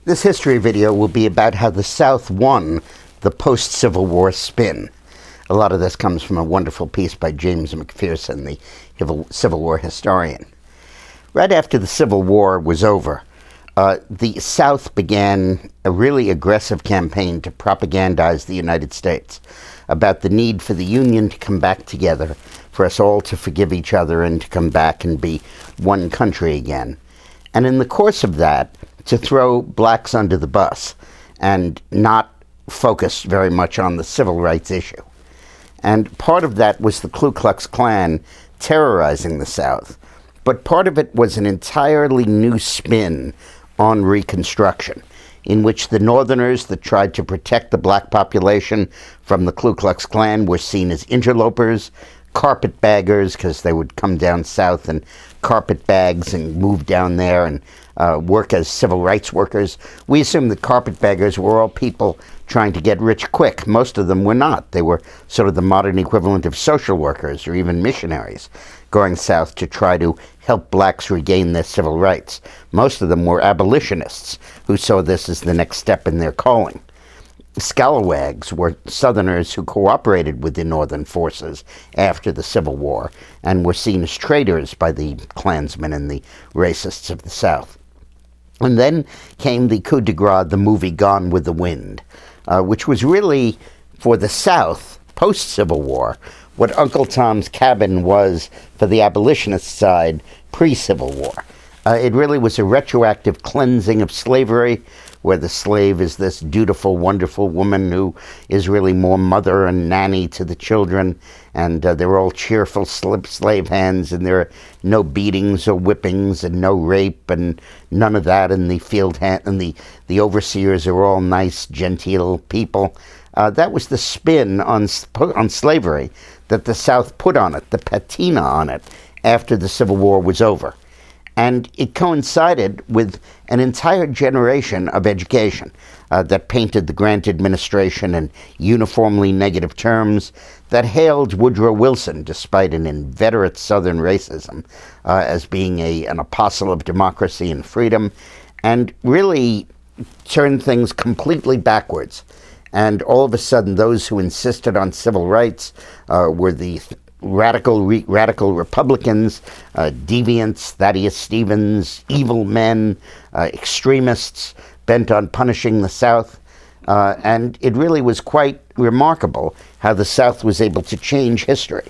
This history video will be about how the South won the post-Civil War spin. A lot of this comes from a wonderful piece by James McPherson, the Civil War historian. Right after the Civil War was over, the South began a really aggressive campaign to propagandize the United States about the need for the Union to come back together, for us all to forgive each other and to come back and be one country again. And in the course of that, to throw blacks under the bus and not focus very much on the civil rights issue. And part of that was the Ku Klux Klan terrorizing the South, but part of it was an entirely new spin on Reconstruction, in which the Northerners that tried to protect the black population from the Ku Klux Klan were seen as interlopers, carpetbaggers, because they would come down south and carpet bags and move down there and work as civil rights workers. We assumed that carpetbaggers were all people trying to get rich quick. Most of them were not. They were sort of the modern equivalent of social workers or even missionaries going south to try to help blacks regain their civil rights. Most of them were abolitionists who saw this as the next step in their calling. Scalawags were Southerners who cooperated with the Northern forces after the Civil War and were seen as traitors by the Klansmen and the racists of the South. And then came the coup de grace, the movie Gone with the Wind, which was really, for the South, post-Civil War, what Uncle Tom's Cabin was for the abolitionist side pre-Civil War. It really was a retroactive cleansing of slavery, where the slave is this dutiful, wonderful woman who is really more mother and nanny to the children, and they're all cheerful slave hands, and there are no beatings or whippings and no rape and none of that, and the field hand and the overseers are all nice, genteel people. That was the spin on slavery that the South put on it, the patina on it, after the Civil War was over. And it coincided with an entire generation of education that painted the Grant administration in uniformly negative terms, that hailed Woodrow Wilson, despite an inveterate Southern racism, as being an apostle of democracy and freedom, and really turned things completely backwards. And all of a sudden, those who insisted on civil rights were the radical Republicans, deviants, Thaddeus Stevens, evil men, extremists bent on punishing the South. And it really was quite remarkable how the South was able to change history.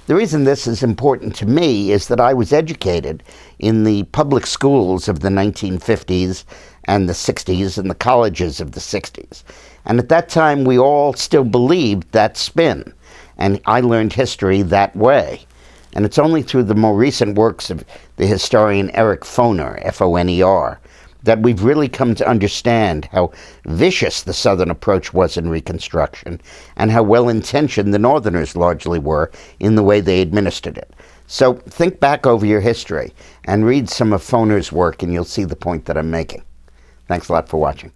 The reason this is important to me is that I was educated in the public schools of the 1950s and the 60s and the colleges of the 60s. And at that time, we all still believed that spin. And I learned history that way. And it's only through the more recent works of the historian Eric Foner, F-O-N-E-R, that we've really come to understand how vicious the Southern approach was in Reconstruction and how well-intentioned the Northerners largely were in the way they administered it. So think back over your history and read some of Foner's work, and you'll see the point that I'm making. Thanks a lot for watching.